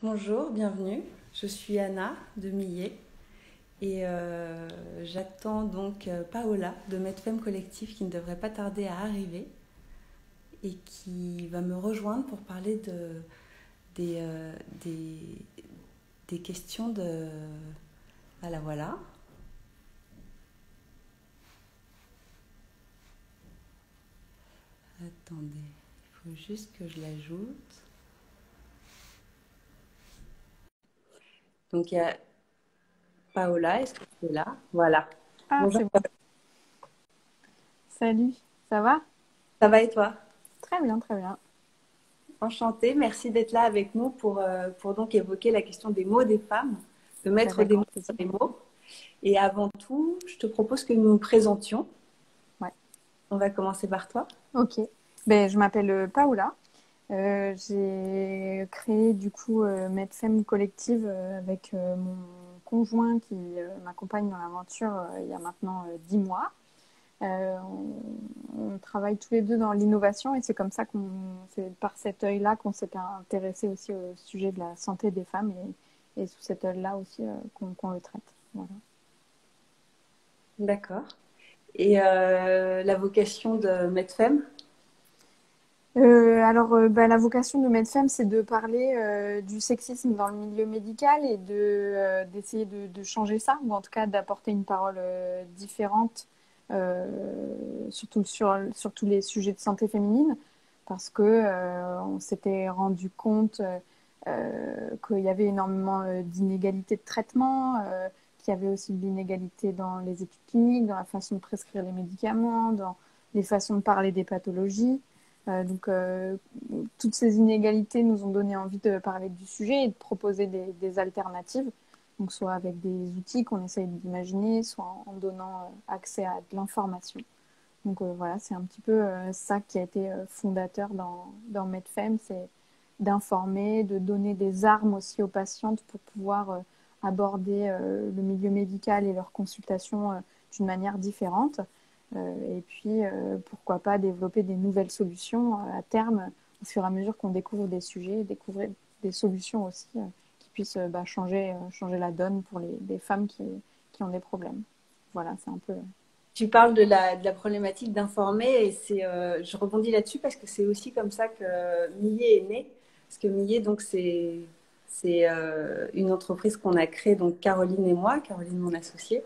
Bonjour, bienvenue. Je suis Anna de Millet et j'attends donc Paola de Medfem Collectif qui ne devrait pas tarder à arriver et qui va me rejoindre pour parler des, euh, des, des questions de... Ah la voilà. Attendez, il faut juste que je l'ajoute. Donc il y a Paola, est-ce que tu es là? Voilà. Ah, Bonjour, c'est bon. Salut, ça va? ça va et toi? Très bien, très bien. Enchantée, merci d'être là avec nous pour donc évoquer la question des mots des femmes, de mettre Avec des grand mots sur plaisir. les mots. Et avant tout, je te propose que nous nous présentions. Ouais, On va commencer par toi. ok. Ben, je m'appelle Paola. J'ai créé du coup Medfem Collective avec mon conjoint qui m'accompagne dans l'aventure il y a maintenant 10 mois. On travaille tous les deux dans l'innovation et c'est par cet œil-là qu'on s'était intéressé aussi au sujet de la santé des femmes et sous cet œil-là aussi qu'on le traite. Voilà. D'accord. Et la vocation de Medfem. La vocation de Medfem, c'est de parler du sexisme dans le milieu médical et d'essayer de changer ça, ou en tout cas d'apporter une parole différente, surtout sur tous les sujets de santé féminine, parce que on s'était rendu compte qu'il y avait énormément d'inégalités de traitement, qu'il y avait aussi de l'inégalité dans les études cliniques, dans la façon de prescrire les médicaments, dans les façons de parler des pathologies. Donc, toutes ces inégalités nous ont donné envie de parler du sujet et de proposer des alternatives, donc soit avec des outils qu'on essaye d'imaginer, soit en donnant accès à de l'information. Donc voilà, c'est un petit peu ça qui a été fondateur dans Medfem, c'est d'informer, de donner des armes aussi aux patientes pour pouvoir aborder le milieu médical et leurs consultations d'une manière différente. Et puis, pourquoi pas développer des nouvelles solutions à terme, au fur et à mesure qu'on découvre des sujets, découvrir des solutions aussi qui puissent changer la donne pour les femmes qui ont des problèmes. Voilà, c'est un peu. Tu parles de la problématique d'informer et je rebondis là-dessus parce que c'est aussi comme ça que Millet est né. Parce que Millet, donc, c'est une entreprise qu'on a créée, donc Caroline et moi, Caroline, mon associée.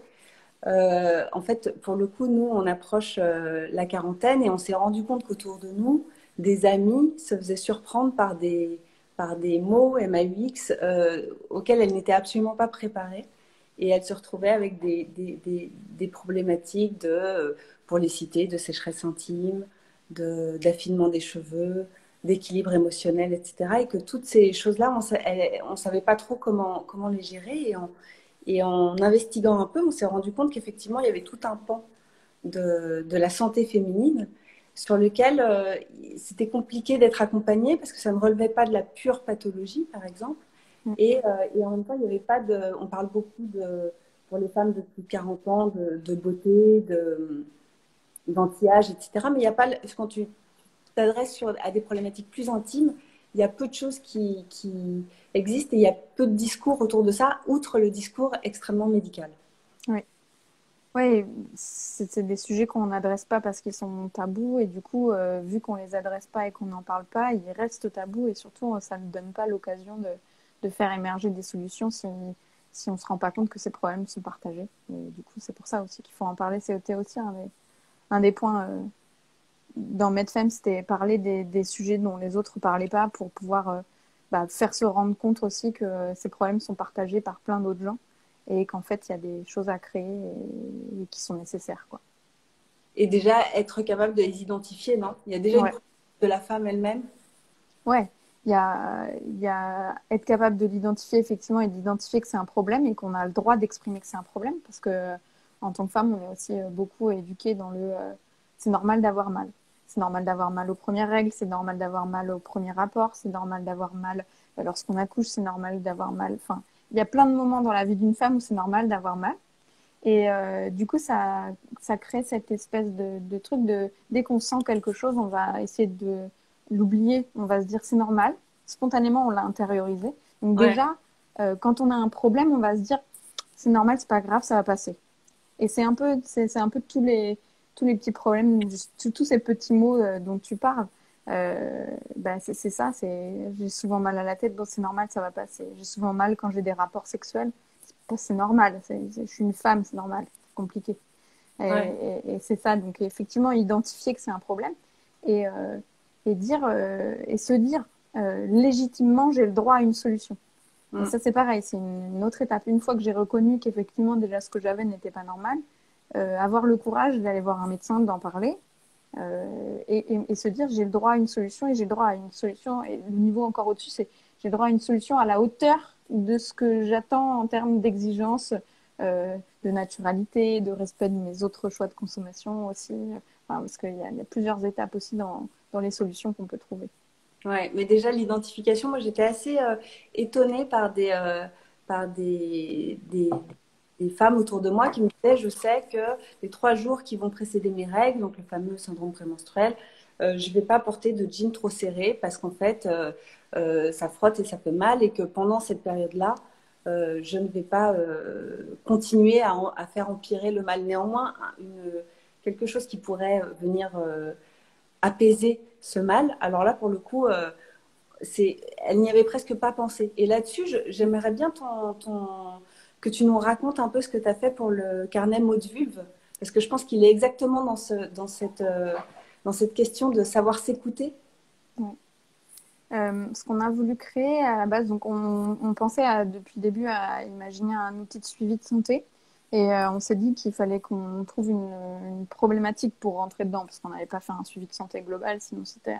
En fait, pour le coup, nous, on approche la quarantaine et on s'est rendu compte qu'autour de nous, des amis se faisaient surprendre par des mots MAUX auxquels elles n'étaient absolument pas préparées. Et elles se retrouvaient avec des problématiques pour les citer, de sécheresse intime, d'affinement des cheveux, d'équilibre émotionnel, etc. Et que toutes ces choses-là, on ne savait pas trop comment les gérer. Et en investiguant un peu, on s'est rendu compte qu'effectivement, il y avait tout un pan de la santé féminine sur lequel c'était compliqué d'être accompagnée parce que ça ne relevait pas de la pure pathologie, par exemple. Et en même temps, il n'y avait pas de... On parle beaucoup pour les femmes de plus de 40 ans de beauté, d'anti-âge, etc. Mais il n'y a pas... Quand tu t'adresses à des problématiques plus intimes, il y a peu de choses qui existent et il y a peu de discours autour de ça, outre le discours extrêmement médical. Oui. Ouais, c'est des sujets qu'on n'adresse pas parce qu'ils sont tabous et du coup, vu qu'on les adresse pas et qu'on n'en parle pas, ils restent tabous et surtout, ça ne donne pas l'occasion de faire émerger des solutions si on se rend pas compte que ces problèmes sont partagés. Et du coup, c'est pour ça aussi qu'il faut en parler. C'était aussi un des points dans Medfem, c'était parler des sujets dont les autres parlaient pas pour pouvoir faire se rendre compte aussi que ces problèmes sont partagés par plein d'autres gens et qu'en fait, il y a des choses à créer et qui sont nécessaires, quoi. Et déjà, être capable de les identifier, non? Il y a déjà une Ouais, problématique de la femme elle-même. ouais. Il y a être capable de l'identifier effectivement et d'identifier que c'est un problème et qu'on a le droit d'exprimer que c'est un problème parce que en tant que femme, on est aussi beaucoup éduqué dans c'est normal d'avoir mal. C'est normal d'avoir mal aux premières règles, c'est normal d'avoir mal au premier rapport, c'est normal d'avoir mal lorsqu'on accouche, c'est normal d'avoir mal. Enfin, il y a plein de moments dans la vie d'une femme où c'est normal d'avoir mal. Et du coup, ça crée cette espèce de truc dès qu'on sent quelque chose, on va essayer de l'oublier. On va se dire c'est normal. Spontanément, on l'a intériorisé. Donc Ouais, déjà, quand on a un problème, on va se dire, c'est normal, c'est pas grave, ça va passer. Et c'est un peu tous les petits problèmes, tous ces petits mots dont tu parles. C'est ça, j'ai souvent mal à la tête, bon, c'est normal, ça va passer. J'ai souvent mal quand j'ai des rapports sexuels, c'est normal, je suis une femme, c'est normal, c'est compliqué. ouais. Et c'est ça, donc effectivement, identifier que c'est un problème et, et se dire légitimement, j'ai le droit à une solution. Et Mm. ça, c'est pareil, c'est une autre étape. Une fois que j'ai reconnu qu'effectivement, déjà, ce que j'avais n'était pas normal, avoir le courage d'aller voir un médecin, d'en parler, et se dire, j'ai le droit à une solution, et j'ai le droit à une solution, et le niveau encore au-dessus, c'est j'ai le droit à une solution à la hauteur de ce que j'attends en termes d'exigence, de naturalité, de respect de mes autres choix de consommation aussi, enfin, parce il y a plusieurs étapes aussi dans les solutions qu'on peut trouver. Ouais, mais déjà l'identification, moi j'étais assez étonnée par des femmes autour de moi qui me disaient, je sais que les 3 jours qui vont précéder mes règles, donc le fameux syndrome prémenstruel, je ne vais pas porter de jean trop serré parce qu'en fait ça frotte et ça fait mal et que pendant cette période-là, je ne vais pas continuer à faire empirer le mal. Néanmoins, quelque chose qui pourrait venir apaiser ce mal. Alors là, pour le coup, elle n'y avait presque pas pensé. Et là-dessus, j'aimerais bien que tu nous racontes un peu ce que tu as fait pour le carnet mot de vulve, parce que je pense qu'il est exactement dans cette question de savoir s'écouter. Ouais. Ce qu'on a voulu créer à la base, donc on pensait depuis le début à imaginer un outil de suivi de santé. Et on s'est dit qu'il fallait qu'on trouve une problématique pour rentrer dedans, parce qu'on n'avait pas fait un suivi de santé global, sinon c'était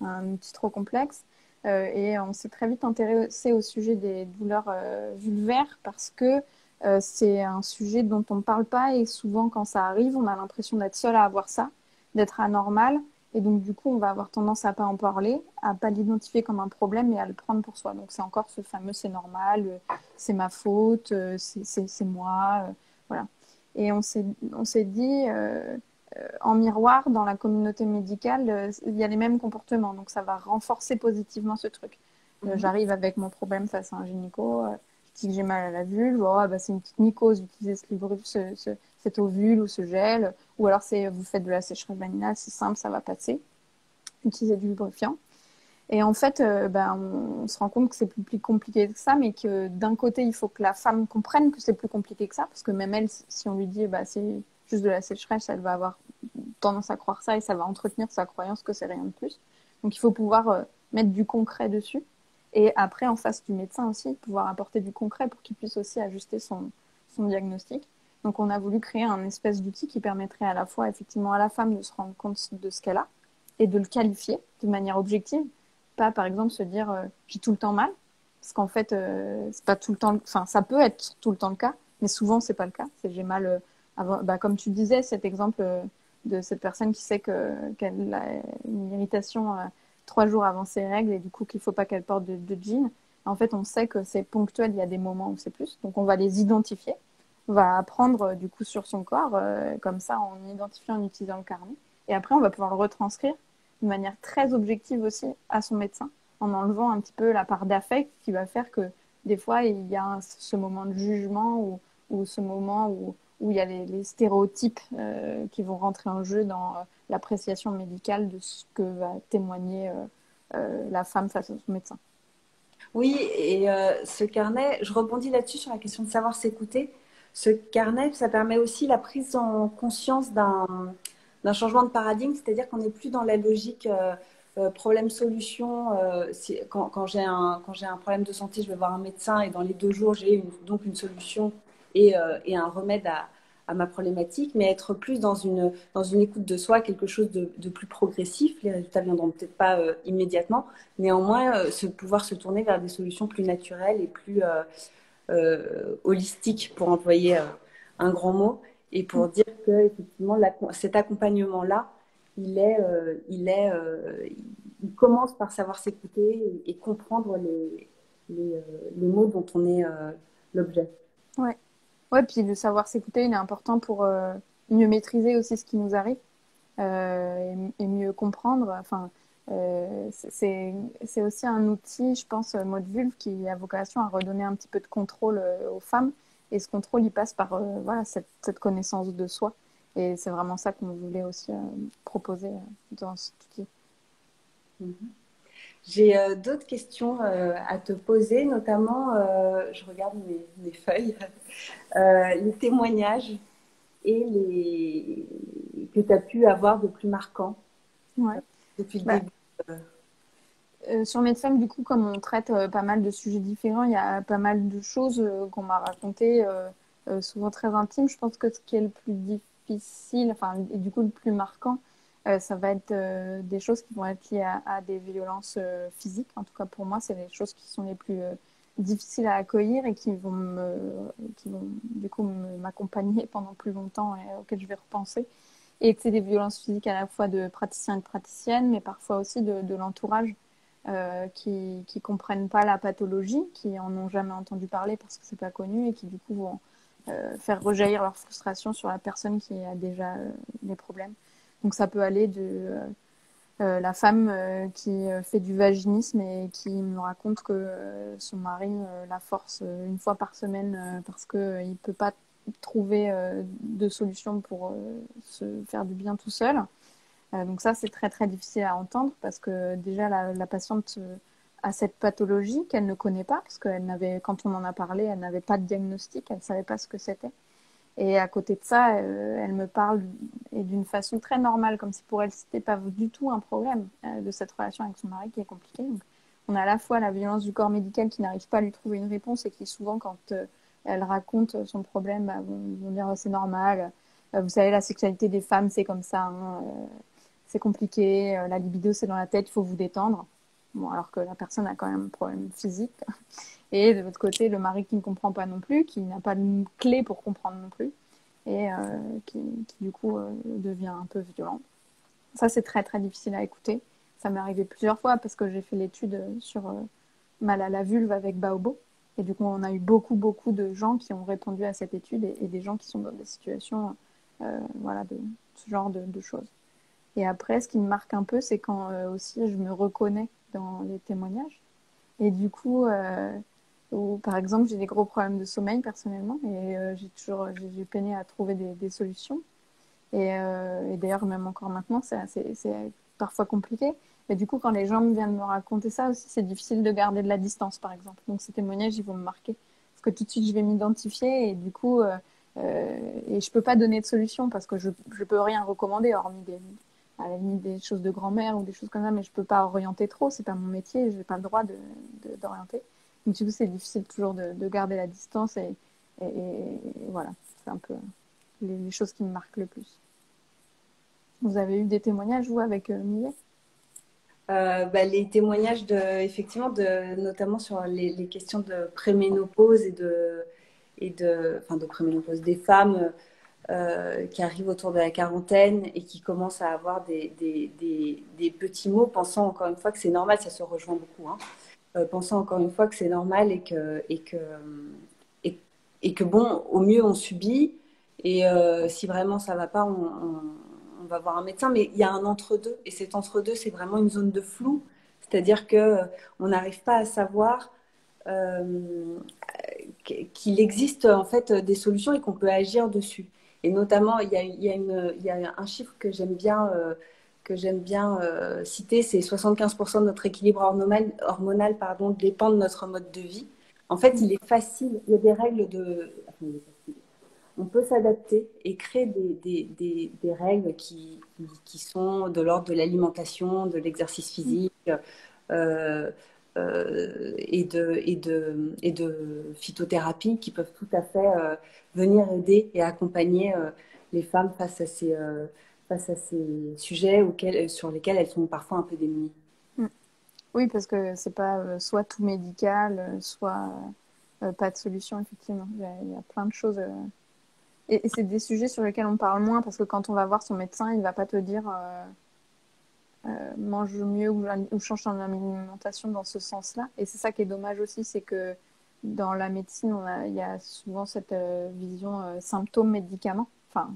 un outil trop complexe. Et on s'est très vite intéressé au sujet des douleurs vulvaires, parce que c'est un sujet dont on ne parle pas, et souvent quand ça arrive, on a l'impression d'être seul à avoir ça, d'être anormal. Et donc, du coup, on va avoir tendance à pas en parler, à pas l'identifier comme un problème et à le prendre pour soi. Donc, c'est encore ce fameux c'est normal, c'est ma faute, c'est moi. Voilà. Et on s'est dit, en miroir, dans la communauté médicale, il y a les mêmes comportements. Donc, ça va renforcer positivement ce truc. Mhm. J'arrive avec mon problème face à un gynéco, je dis que j'ai mal à la vulve, oh, bah, c'est une petite mycose, utilisez cet ovule ou ce gel. Ou alors, vous faites de la sécheresse vaginale, c'est simple, ça va passer. Utilisez du lubrifiant. Et en fait, on se rend compte que c'est plus compliqué que ça, mais que d'un côté, il faut que la femme comprenne que c'est plus compliqué que ça, parce que même elle, si on lui dit c'est juste de la sécheresse, elle va avoir tendance à croire ça et ça va entretenir sa croyance que c'est rien de plus. Donc il faut pouvoir mettre du concret dessus. Et après, en face du médecin aussi, pouvoir apporter du concret pour qu'il puisse aussi ajuster son diagnostic. Donc on a voulu créer un espèce d'outil qui permettrait à la fois effectivement à la femme de se rendre compte de ce qu'elle a et de le qualifier de manière objective. Pas par exemple se dire j'ai tout le temps mal, parce qu'en fait c'est pas tout le temps, enfin ça peut être tout le temps le cas, mais souvent c'est pas le cas. C'est j'ai mal avant, comme tu disais cet exemple de cette personne qui sait qu'elle a une irritation 3 jours avant ses règles et du coup qu'il faut pas qu'elle porte de jean. En fait, on sait que c'est ponctuel, il y a des moments où c'est plus, donc on va les identifier. On va apprendre du coup sur son corps, comme ça, en identifiant, en utilisant le carnet. Et après, on va pouvoir le retranscrire de manière très objective aussi à son médecin, en enlevant un petit peu la part d'affect qui va faire que des fois, il y a ce moment de jugement ou ce moment où il y a les stéréotypes qui vont rentrer en jeu dans l'appréciation médicale de ce que va témoigner la femme face à son médecin. Oui, et ce carnet, je rebondis là-dessus sur la question de savoir s'écouter. Ce carnet, ça permet aussi la prise en conscience d'un changement de paradigme, c'est-à-dire qu'on n'est plus dans la logique problème-solution. Quand j'ai un problème de santé, je vais voir un médecin et dans les 2 jours, j'ai donc une solution et un remède à ma problématique, mais être plus dans une écoute de soi, quelque chose de plus progressif. Les résultats viendront peut-être pas immédiatement. Néanmoins, pouvoir se tourner vers des solutions plus naturelles et plus holistiques, pour employer un grand mot, et pour dire que effectivement cet accompagnement-là, il commence par savoir s'écouter et comprendre les mots dont on est l'objet. Ouais. Ouais, puis de savoir s'écouter, il est important pour mieux maîtriser aussi ce qui nous arrive et mieux comprendre. Enfin, C'est aussi un outil, je pense, mode vulve, qui a vocation à redonner un petit peu de contrôle aux femmes. Et ce contrôle, il passe par voilà, cette connaissance de soi. Et c'est vraiment ça qu'on voulait aussi proposer dans cet outil. Mhm. J'ai d'autres questions à te poser, notamment, je regarde mes feuilles, les témoignages et les que tu as pu avoir de plus marquants Ouais. depuis le Bah, début. Euh, sur Medfem, du coup, comme on traite pas mal de sujets différents, il y a pas mal de choses qu'on m'a racontées, souvent très intimes. Je pense que ce qui est le plus difficile, enfin, et du coup, le plus marquant, ça va être des choses qui vont être liées à des violences physiques. En tout cas, pour moi, c'est les choses qui sont les plus difficiles à accueillir et qui vont du coup m'accompagner pendant plus longtemps et auxquelles je vais repenser. Et c'est des violences physiques à la fois de praticiens et de praticiennes, mais parfois aussi de l'entourage qui comprennent pas la pathologie, qui en ont jamais entendu parler parce que c'est pas connu et qui du coup vont faire rejaillir leur frustration sur la personne qui a déjà des problèmes. Donc ça peut aller de la femme qui fait du vaginisme et qui me raconte que son mari la force une fois par semaine parce qu'il ne peut pas trouver de solution pour se faire du bien tout seul. Donc ça, c'est très très difficile à entendre parce que déjà la patiente a cette pathologie qu'elle ne connaît pas parce qu'elle n'avait, quand on en a parlé, elle n'avait pas de diagnostic, elle ne savait pas ce que c'était. Et à côté de ça, elle me parle et d'une façon très normale, comme si pour elle, c'était pas du tout un problème de cette relation avec son mari qui est compliquée. Donc, on a à la fois la violence du corps médical qui n'arrive pas à lui trouver une réponse et qui souvent, quand elle raconte son problème, bah, vont dire c'est normal. Vous savez, la sexualité des femmes, c'est comme ça. Hein, c'est compliqué. La libido, c'est dans la tête. Il faut vous détendre. Bon, alors que la personne a quand même un problème physique. Et de l'autre côté, le mari qui ne comprend pas non plus, qui n'a pas de clé pour comprendre non plus, et qui du coup devient un peu violent. Ça, c'est très très difficile à écouter. Ça m'est arrivé plusieurs fois parce que j'ai fait l'étude sur mal à la vulve avec Baobo. Et du coup, on a eu beaucoup de gens qui ont répondu à cette étude et des gens qui sont dans des situations voilà, de ce genre de choses. Et après, ce qui me marque un peu, c'est quand aussi je me reconnais dans les témoignages. Et du coup, ou, par exemple, j'ai des gros problèmes de sommeil personnellement et j'ai peiné à trouver des solutions. Et d'ailleurs, même encore maintenant, c'est parfois compliqué. Mais du coup, quand les gens viennent me raconter ça aussi, c'est difficile de garder de la distance, par exemple. Donc, ces témoignages, ils vont me marquer. Parce que tout de suite, je vais m'identifier et du coup, et je peux pas donner de solution parce que je peux rien recommander, hormis à la limite des choses de grand-mère ou des choses comme ça, mais je peux pas orienter trop. C'est pas mon métier, je n'ai pas le droit d'orienter. Donc, du coup, c'est difficile toujours de garder la distance et voilà. C'est un peu les choses qui me marquent le plus. Vous avez eu des témoignages, vous, avec Millet? bah, les témoignages effectivement, notamment sur les questions de préménopause enfin, de préménopause des femmes qui arrivent autour de la quarantaine et qui commencent à avoir des petits mots, pensant encore une fois que c'est normal, ça se rejoint beaucoup, hein, pensant encore une fois que c'est normal et, et que bon, au mieux on subit et si vraiment ça va pas, on va voir un médecin, mais il y a un entre-deux et cet entre-deux, c'est vraiment une zone de flou, c'est-à-dire que on n'arrive pas à savoir euh, qu'il existe en fait des solutions et qu'on peut agir dessus. Et notamment, il y a un chiffre que j'aime bien citer, c'est 75% de notre équilibre hormonal pardon, dépend de notre mode de vie. En fait, il est facile, il y a des règles de... On peut s'adapter et créer des règles qui sont de l'ordre de l'alimentation, de l'exercice physique, euh, et de phytothérapie qui peuvent tout à fait venir aider et accompagner les femmes face à ces sujets sur lesquels elles sont parfois un peu démunies. Mm. Oui, parce que c'est pas soit tout médical, soit pas de solution, effectivement. Il y a plein de choses. Et c'est des sujets sur lesquels on parle moins parce que quand on va voir son médecin, il va pas te dire mange mieux ou change ton alimentation dans ce sens-là. Et c'est ça qui est dommage aussi, c'est que dans la médecine, il y a souvent cette vision symptôme-médicament, enfin,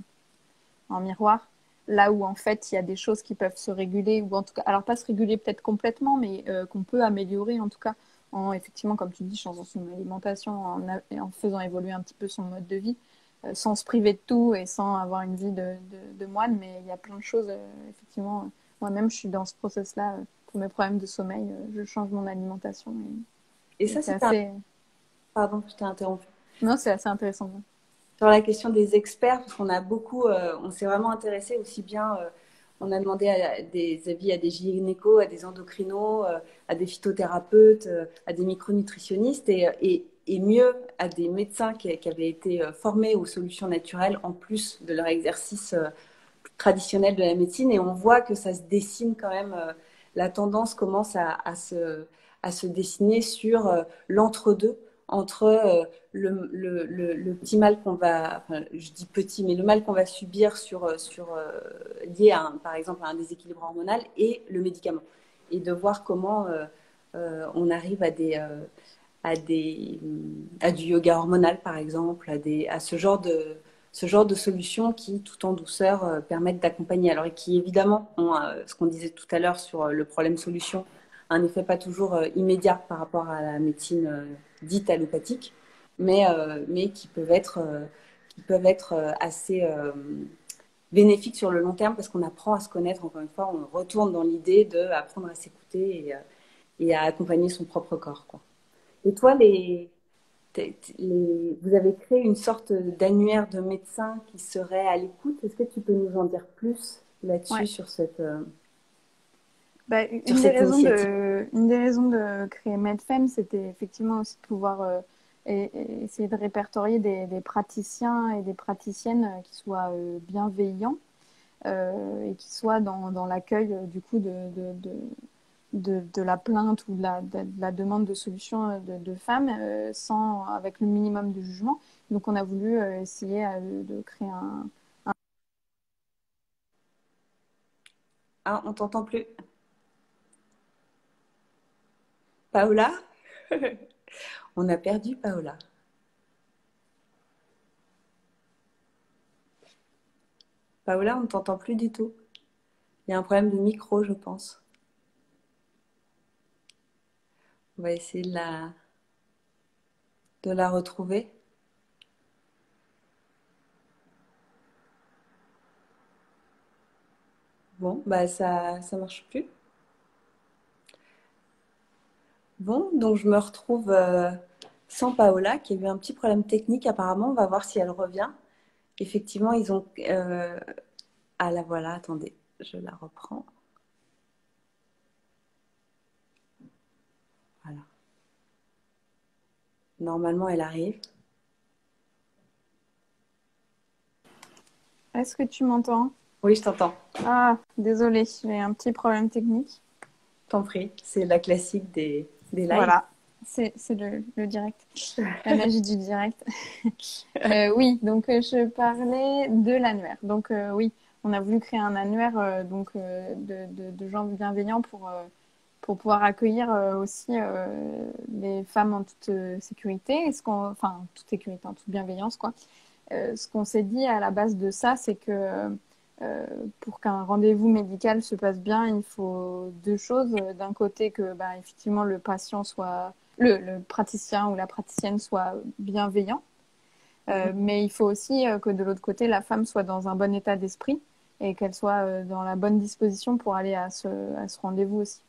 en miroir. là où en fait il y a des choses qui peuvent se réguler, ou en tout cas, alors pas se réguler peut-être complètement, mais qu'on peut améliorer en tout cas en effectivement, comme tu dis, changeant son alimentation, en faisant évoluer un petit peu son mode de vie, sans se priver de tout et sans avoir une vie de moine. Mais il y a plein de choses, effectivement. Moi-même, je suis dans ce process-là. Pour mes problèmes de sommeil, je change mon alimentation Et et ça, c'est c'était un... assez. Pardon, je t'ai interrompu. Non, c'est assez intéressant. Sur la question des experts, parce qu'on a beaucoup, on s'est vraiment intéressé aussi bien, on a demandé des avis à des gynécos, à des endocrinos, à des phytothérapeutes, à des micronutritionnistes et mieux à des médecins qui avaient été formés aux solutions naturelles en plus de leur exercice traditionnel de la médecine. Et on voit que ça se dessine quand même, la tendance commence à se dessiner sur l'entre-deux entre le petit mal qu'on va, enfin, je dis petit, mais le mal qu'on va subir lié à par exemple à un déséquilibre hormonal et le médicament. Et de voir comment on arrive à du yoga hormonal, par exemple, à ce genre de solutions qui, tout en douceur, permettent d'accompagner. Alors, et qui, évidemment, ont, ce qu'on disait tout à l'heure sur le problème-solution, un effet pas toujours immédiat par rapport à la médecine dite allopathique, mais qui peuvent être assez bénéfiques sur le long terme parce qu'on apprend à se connaître, encore une fois, on retourne dans l'idée d'apprendre à s'écouter et à accompagner son propre corps, quoi. Et toi, vous avez créé une sorte d'annuaire de médecins qui serait à l'écoute. Est-ce que tu peux nous en dire plus là-dessus, Ouais. Bah, sur cette initiative? une des raisons de créer MedFem, c'était effectivement aussi de pouvoir essayer de répertorier des praticiens et des praticiennes qui soient bienveillants et qui soient dans l'accueil du coup de la plainte ou de la demande de solution de femmes sans, avec le minimum de jugement. Donc on a voulu essayer de créer un. Ah, on t'entend plus. Paola? On a perdu Paola. Paola, on ne t'entend plus du tout. Il y a un problème de micro, je pense. On va essayer de la retrouver. Bon, bah ça marche plus. Bon, donc je me retrouve sans Paola, qui a eu un petit problème technique apparemment. On va voir si elle revient. Effectivement, ils ont... ah la voilà, attendez, je la reprends. Voilà. Normalement, elle arrive. Est-ce que tu m'entends? Oui, je t'entends. Ah, désolée, j'ai un petit problème technique. T'en prie. C'est la classique des lives. Voilà, c'est le direct, la magie du direct. Oui, donc je parlais de l'annuaire. Donc oui, on a voulu créer un annuaire de gens bienveillants pour pouvoir accueillir aussi les femmes en toute sécurité, enfin toute sécurité, en toute bienveillance, quoi. Ce qu'on s'est dit à la base de ça, c'est que pour qu'un rendez-vous médical se passe bien, il faut deux choses. D'un côté, que bah, effectivement le patient soit, le praticien ou la praticienne soit bienveillant, Mhm. mais il faut aussi que de l'autre côté, la femme soit dans un bon état d'esprit et qu'elle soit dans la bonne disposition pour aller à ce rendez-vous aussi.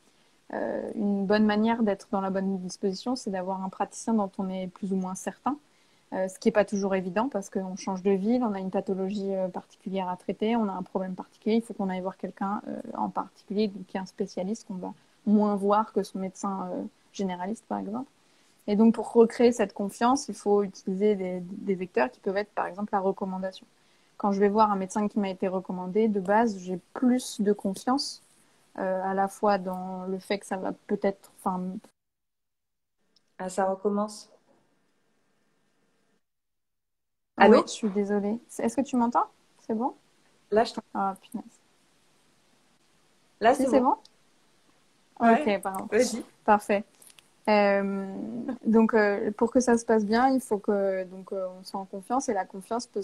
Une bonne manière d'être dans la bonne disposition, c'est d'avoir un praticien dont on est plus ou moins certain, ce qui n'est pas toujours évident parce qu'on change de ville, on a une pathologie particulière à traiter, on a un problème particulier, il faut qu'on aille voir quelqu'un en particulier qui est un spécialiste qu'on va moins voir que son médecin généraliste, par exemple. Et donc, pour recréer cette confiance, il faut utiliser des vecteurs qui peuvent être, par exemple, la recommandation. Quand je vais voir un médecin qui m'a été recommandé, de base, j'ai plus de confiance, à la fois dans le fait que ça va peut-être, enfin, Ah, ça recommence. oui, Allô? je suis désolée. Est-ce que tu m'entends? C'est bon? Là, je t'entends. Ah, punaise. Là, Si, c'est c'est bon. bon? Ouais. Ok, pardon. Vas-y. Parfait. Pour que ça se passe bien, il faut que on soit en confiance et la confiance peut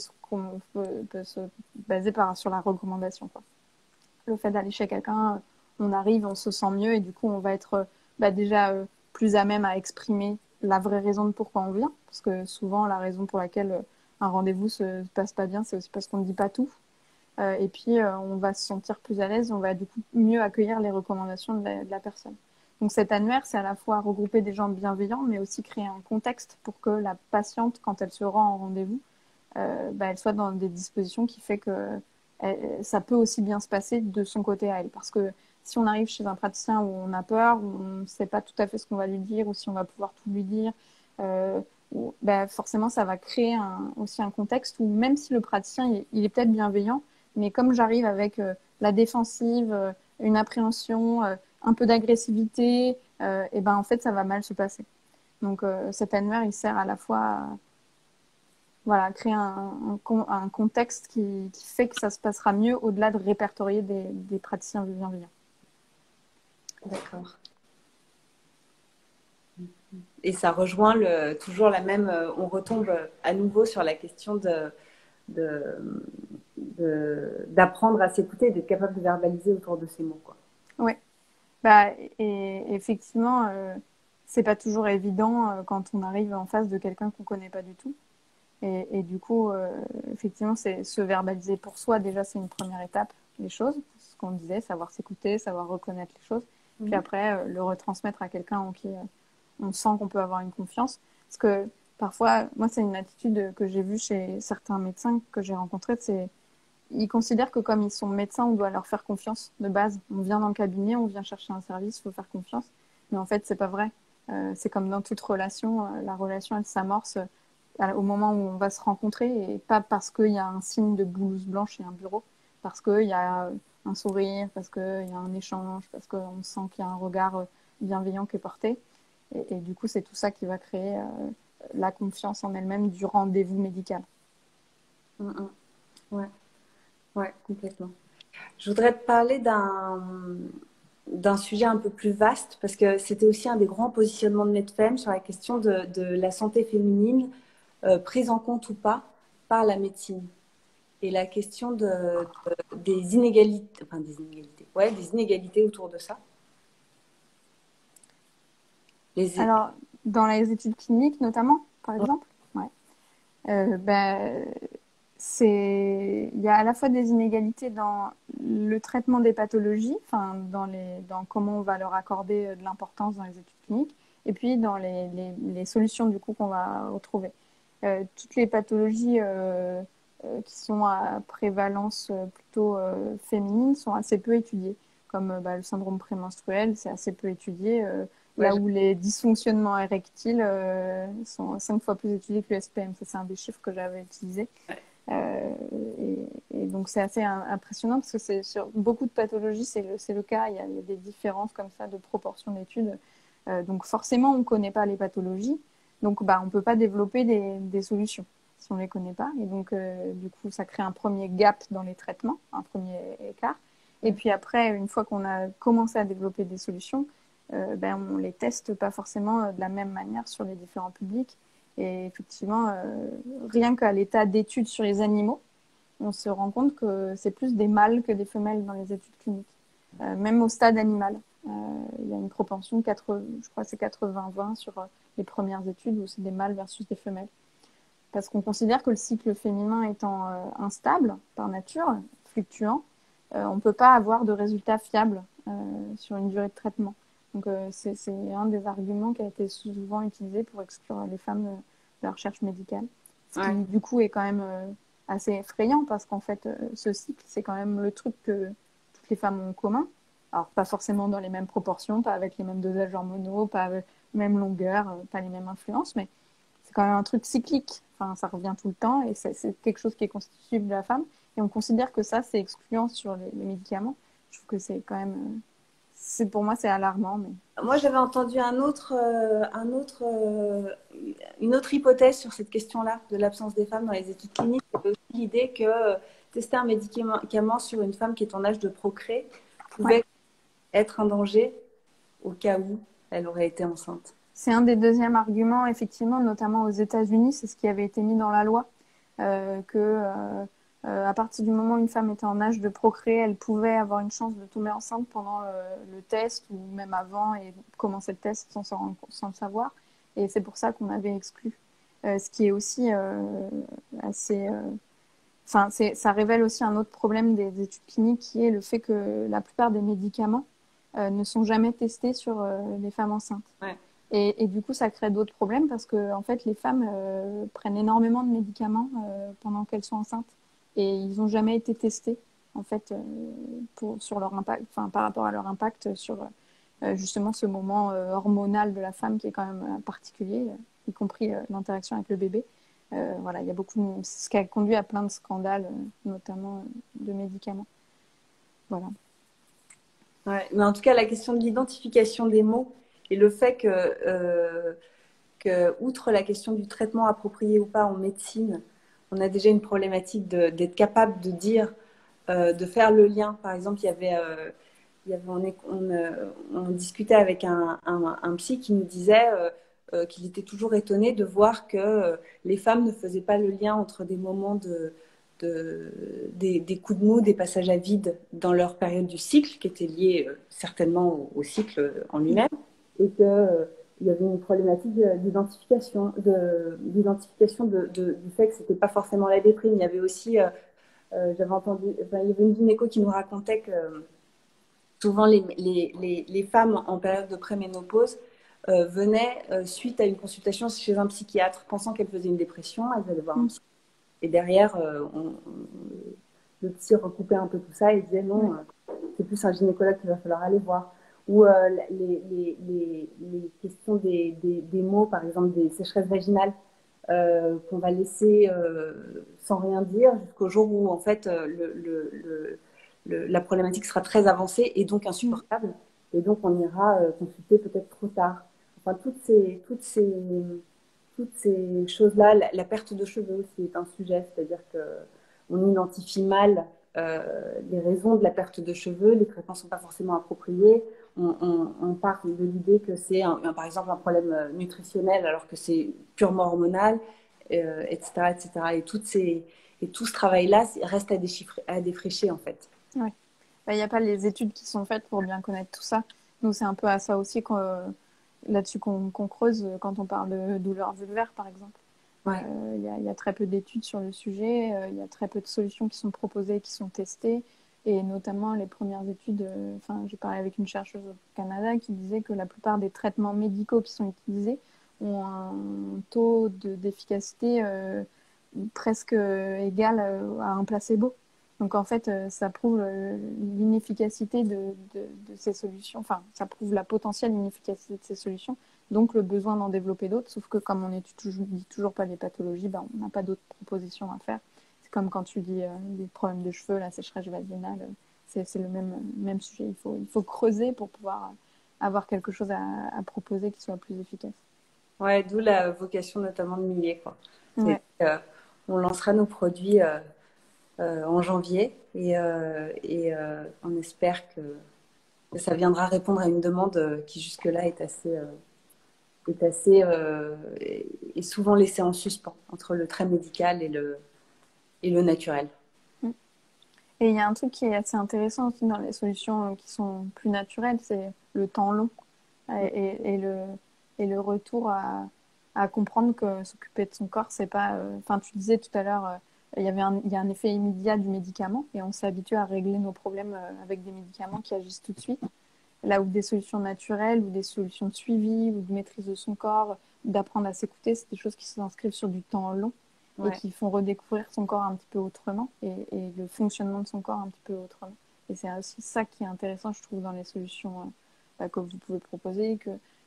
se baser sur la recommandation, quoi. Le fait d'aller chez quelqu'un, on arrive, on se sent mieux et du coup, on va être déjà plus à même à exprimer la vraie raison de pourquoi on vient. Parce que souvent, la raison pour laquelle un rendez-vous se passe pas bien, c'est aussi parce qu'on ne dit pas tout. Et puis, on va se sentir plus à l'aise, on va du coup mieux accueillir les recommandations de la personne. Donc, cet annuaire, c'est à la fois regrouper des gens bienveillants, mais aussi créer un contexte pour que la patiente, quand elle se rend en rendez-vous, elle soit dans des dispositions qui fait que ça peut aussi bien se passer de son côté à elle. Parce que si on arrive chez un praticien où on a peur, où on ne sait pas tout à fait ce qu'on va lui dire, ou si on va pouvoir tout lui dire, euh, forcément, ça va créer aussi un contexte où même si le praticien, il est peut-être bienveillant, mais comme j'arrive avec la défensive, une appréhension, un peu d'agressivité, et ben en fait, ça va mal se passer. Donc cet annuaire, il sert à la fois à voilà, créer un contexte qui fait que ça se passera mieux au-delà de répertorier des praticiens bienveillants. D'accord. Et ça rejoint toujours la même. On retombe à nouveau sur la question d'apprendre à s'écouter et d'être capable de verbaliser autour de ces mots, quoi. Oui, et effectivement, c'est pas toujours évident quand on arrive en face de quelqu'un qu'on connaît pas du tout. Et du coup, effectivement, c'est se verbaliser pour soi, déjà, c'est une première étape, les choses. Ce qu'on disait, savoir s'écouter, savoir reconnaître les choses. Puis après, le retransmettre à quelqu'un en qui on sent qu'on peut avoir une confiance. Parce que parfois, moi, c'est une attitude que j'ai vue chez certains médecins que j'ai rencontrés, c'est ils considèrent que comme ils sont médecins, on doit leur faire confiance de base. On vient dans le cabinet, on vient chercher un service, il faut faire confiance. Mais en fait, c'est pas vrai. C'est comme dans toute relation, la relation, elle s'amorce au moment où on va se rencontrer et pas parce qu'il y a un signe de blouse blanche et un bureau, parce qu'il y a un sourire, parce qu'il y a un échange, parce qu'on sent qu'il y a un regard bienveillant qui est porté. Et du coup, c'est tout ça qui va créer la confiance en elle-même du rendez-vous médical. Ouais, ouais, complètement. Je voudrais te parler d'un sujet un peu plus vaste, parce que c'était aussi un des grands positionnements de Medfem sur la question de la santé féminine, prise en compte ou pas par la médecine. Et la question des inégalités, enfin des inégalités autour de ça. Alors, dans les études cliniques notamment, par Ouais. exemple, ouais. Il y a à la fois des inégalités dans le traitement des pathologies, enfin, dans comment on va leur accorder de l'importance dans les études cliniques, et puis dans les solutions du coup qu'on va retrouver. Toutes les pathologies qui sont à prévalence plutôt féminine sont assez peu étudiées, comme le syndrome prémenstruel, c'est assez peu étudié. Ouais, Là où les dysfonctionnements érectiles sont 5 fois plus étudiés que le SPM. Ça, c'est un des chiffres que j'avais utilisé. Et donc, c'est assez impressionnant parce que c'est sur beaucoup de pathologies, c'est le cas. Il y a des différences comme ça de proportion d'études. Donc, forcément, on ne connaît pas les pathologies. Donc, on ne peut pas développer des solutions si on ne les connaît pas. Et donc, du coup, ça crée un premier gap dans les traitements, un premier écart. Et puis après, une fois qu'on a commencé à développer des solutions, on les teste pas forcément de la même manière sur les différents publics. Et effectivement, rien qu'à l'état d'études sur les animaux, on se rend compte que c'est plus des mâles que des femelles dans les études cliniques, même au stade animal. Il y a une propension de je crois que c'est 80-20 sur les premières études où c'est des mâles versus des femelles. Parce qu'on considère que le cycle féminin étant instable par nature, fluctuant, on ne peut pas avoir de résultats fiables sur une durée de traitement. Donc c'est un des arguments qui a été souvent utilisé pour exclure les femmes de la recherche médicale. Ce qui ouais. du coup est quand même assez effrayant parce qu'en fait ce cycle c'est quand même le truc que toutes les femmes ont en commun. Alors pas forcément dans les mêmes proportions, pas avec les mêmes dosages hormonaux, pas avec la même longueur, pas les mêmes influences, mais c'est quand même un truc cyclique. Enfin, ça revient tout le temps et c'est quelque chose qui est constitutif de la femme. Et on considère que ça, c'est excluant sur les médicaments. Je trouve que c'est quand même. Pour moi, c'est alarmant. Mais... Moi, j'avais entendu une autre hypothèse sur cette question-là de l'absence des femmes dans les études cliniques. C'était aussi l'idée que tester un médicament sur une femme qui est en âge de procréer Ouais. pouvait être un danger au cas où elle aurait été enceinte. C'est un des deuxièmes arguments, effectivement, notamment aux États-Unis, c'est ce qui avait été mis dans la loi, à partir du moment où une femme était en âge de procréer, elle pouvait avoir une chance de tomber enceinte pendant le test ou même avant et commencer le test sans le savoir. Et c'est pour ça qu'on avait exclu. Ce qui est aussi assez... Enfin, ça révèle aussi un autre problème des études cliniques qui est le fait que la plupart des médicaments ne sont jamais testés sur les femmes enceintes. Ouais. Et du coup, ça crée d'autres problèmes parce que en fait, les femmes prennent énormément de médicaments pendant qu'elles sont enceintes et ils n'ont jamais été testés en fait sur leur impact, enfin par rapport à leur impact sur justement ce moment hormonal de la femme qui est quand même particulier, y compris l'interaction avec le bébé. Voilà, il y a beaucoup, ce qui a conduit à plein de scandales, notamment de médicaments. Voilà. Ouais. Mais en tout cas, la question de l'identification des mots et le fait que, outre la question du traitement approprié ou pas en médecine, on a déjà une problématique d'être capable de dire, de faire le lien. Par exemple, on discutait avec un psy qui nous disait qu'il était toujours étonné de voir que les femmes ne faisaient pas le lien entre des moments des coups de mou, des passages à vide dans leur période du cycle, qui étaient liés certainement au cycle en lui-même, et que il y avait une problématique d'identification du fait que c'était pas forcément la déprime. Il y avait aussi, j'avais entendu, enfin, il y avait une gynéco qui nous racontait que souvent les femmes en période de préménopause venaient suite à une consultation chez un psychiatre, pensant qu'elles faisaient une dépression, elles allaient voir un psy. Et derrière, le psy recoupait un peu tout ça et disait non, c'est plus un gynécologue qu'il va falloir aller voir. Ou les questions des mots, par exemple des sécheresses vaginales, qu'on va laisser sans rien dire jusqu'au jour où en fait la problématique sera très avancée et donc insupportable. Et donc on ira consulter peut-être trop tard. Enfin, toutes ces choses-là, la perte de cheveux aussi est un sujet, c'est-à-dire que on identifie mal les raisons de la perte de cheveux, les traitements ne sont pas forcément appropriés, on part de l'idée que c'est par exemple un problème nutritionnel alors que c'est purement hormonal, etc., etc. Et tout ce travail-là reste à défricher en fait. Ouais. Bah, il n'y a pas les études qui sont faites pour bien connaître tout ça. Nous, c'est un peu à ça aussi là-dessus qu'on creuse quand on parle de douleurs vulvaires, par exemple. Ouais. Il y a très peu d'études sur le sujet, il y a très peu de solutions qui sont proposées, qui sont testées, et notamment les premières études, enfin, j'ai parlé avec une chercheuse au Canada qui disait que la plupart des traitements médicaux qui sont utilisés ont un taux d'efficacité presque égal à un placebo. Donc en fait, ça prouve l'inefficacité de ces solutions, enfin, ça prouve la potentielle inefficacité de ces solutions, donc le besoin d'en développer d'autres, sauf que comme on n'étudie toujours pas les pathologies, ben, on n'a pas d'autres propositions à faire. C'est comme quand tu dis des problèmes de cheveux, la sécheresse vaginale, c'est le même sujet. Il faut creuser pour pouvoir avoir quelque chose à proposer qui soit plus efficace. Ouais, d'où la vocation notamment de Millet, quoi. Ouais. On lancera nos produits en janvier et on espère que ça viendra répondre à une demande qui jusque-là est souvent laissée en suspens entre le trait médical et le naturel. Et il y a un truc qui est assez intéressant aussi dans les solutions qui sont plus naturelles, c'est le temps long et le retour à comprendre que s'occuper de son corps, c'est pas. Enfin, tu disais tout à l'heure, il y a un effet immédiat du médicament et on s'est habitué à régler nos problèmes avec des médicaments qui agissent tout de suite. Là où des solutions naturelles ou des solutions de suivi ou de maîtrise de son corps, d'apprendre à s'écouter, c'est des choses qui s'inscrivent sur du temps long et qui font redécouvrir son corps un petit peu autrement et le fonctionnement de son corps un petit peu autrement. Et c'est aussi ça qui est intéressant, je trouve, dans les solutions que vous pouvez proposer,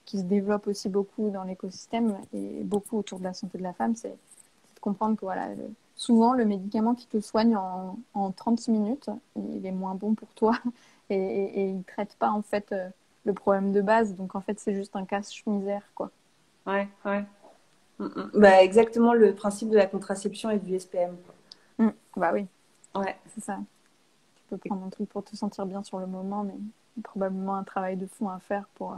qui se développent aussi beaucoup dans l'écosystème et beaucoup autour de la santé de la femme, c'est de comprendre que voilà, souvent le médicament qui te soigne en 30 minutes, il est moins bon pour toi et il ne traite pas en fait le problème de base. Donc en fait, c'est juste un cache-misère, quoi. Ouais, ouais. Bah, exactement le principe de la contraception et du SPM, quoi. Bah oui, Ouais. c'est ça. Tu peux prendre un truc pour te sentir bien sur le moment, mais probablement un travail de fond à faire pour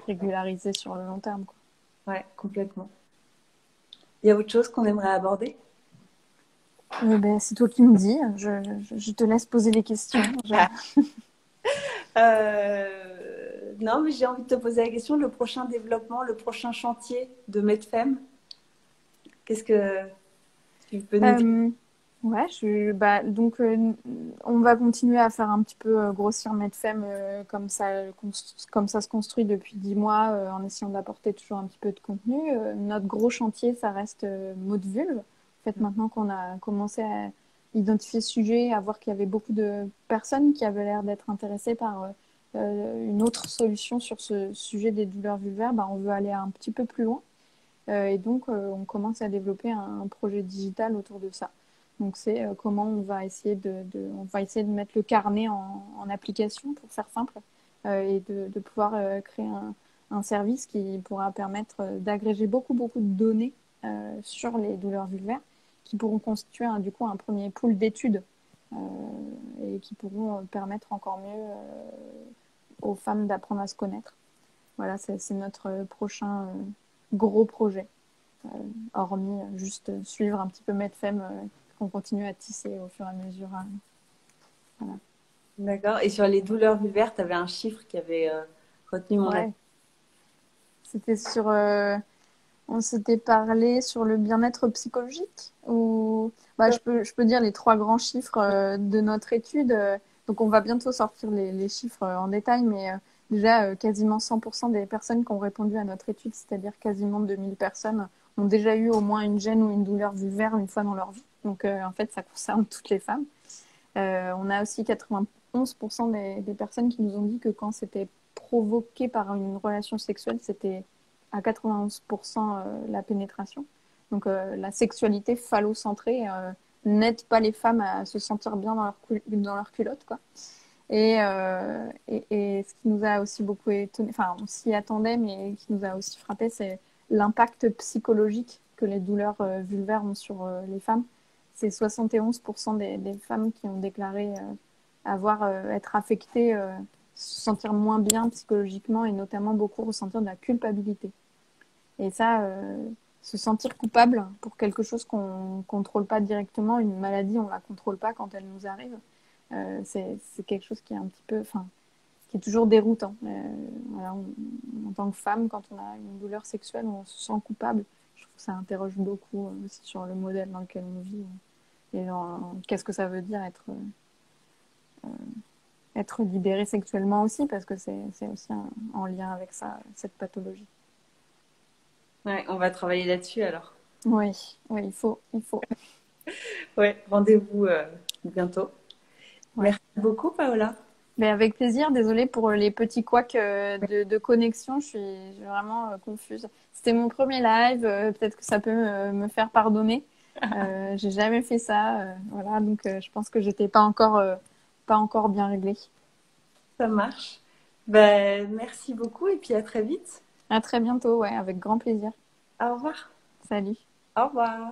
régulariser sur le long terme, quoi. Ouais, complètement. Il y a autre chose qu'on aimerait aborder? Ben, c'est toi qui me dis. Je te laisse poser les questions. Non, mais j'ai envie de te poser la question, le prochain développement, le prochain chantier de Medfem, qu'est-ce que tu peux nous dire? Ouais, donc on va continuer à faire un petit peu grossir Medfem comme ça se construit depuis 10 mois en essayant d'apporter toujours un petit peu de contenu. Notre gros chantier, ça reste mot de vulve. En fait, maintenant qu'on a commencé à identifier ce sujet, à voir qu'il y avait beaucoup de personnes qui avaient l'air d'être intéressées par une autre solution sur ce sujet des douleurs vulvaires, bah, on veut aller un petit peu plus loin. Et donc, on commence à développer un projet digital autour de ça. Donc, c'est comment on va essayer de mettre le carnet en application, pour faire simple, et de pouvoir créer un service qui pourra permettre d'agréger beaucoup, beaucoup de données sur les douleurs vulvaires, qui pourront constituer du coup un premier pool d'études et qui pourront permettre encore mieux aux femmes d'apprendre à se connaître. Voilà, c'est notre prochain gros projet, hormis juste suivre un petit peu Medfem qu'on continue à tisser au fur et à mesure. Voilà. D'accord. Et sur les douleurs vulvaires, tu avais un chiffre qui avait retenu mon attention. Ouais, c'était sur. On s'était parlé sur le bien-être psychologique ou bah, je peux dire les trois grands chiffres de notre étude. Donc, on va bientôt sortir les chiffres en détail, mais déjà, quasiment 100% des personnes qui ont répondu à notre étude, c'est-à-dire quasiment 2000 personnes, ont déjà eu au moins une gêne ou une douleur vulvaire une fois dans leur vie. Donc, en fait, ça concerne toutes les femmes. On a aussi 91% des personnes qui nous ont dit que quand c'était provoqué par une relation sexuelle, c'était à 91% la pénétration. Donc la sexualité phallocentrée n'aide pas les femmes à se sentir bien dans leur culotte, quoi. Et ce qui nous a aussi beaucoup étonné, enfin on s'y attendait, mais qui nous a aussi frappé, c'est l'impact psychologique que les douleurs vulvaires ont sur les femmes. C'est 71% des femmes qui ont déclaré être affectées, se sentir moins bien psychologiquement et notamment beaucoup ressentir de la culpabilité. Et ça, se sentir coupable pour quelque chose qu'on ne contrôle pas directement, une maladie, on ne la contrôle pas quand elle nous arrive, c'est quelque chose qui est un petit peu, enfin, qui est toujours déroutant. Voilà, en tant que femme, quand on a une douleur sexuelle, on se sent coupable. Je trouve que ça interroge beaucoup aussi sur le modèle dans lequel on vit et qu'est-ce que ça veut dire être libéré sexuellement aussi, parce que c'est aussi en lien avec ça, cette pathologie. Ouais, on va travailler là-dessus alors. Oui, oui, il faut. Ouais, rendez-vous bientôt. Ouais. Merci beaucoup, Paola. Mais avec plaisir, désolée pour les petits couacs de connexion, je suis vraiment confuse. C'était mon premier live, peut-être que ça peut me faire pardonner. J'ai jamais fait ça, voilà, donc je pense que j'étais pas encore bien réglée. Ça marche. Ben, merci beaucoup et puis à très vite. À très bientôt, ouais, avec grand plaisir. Au revoir. Salut. Au revoir.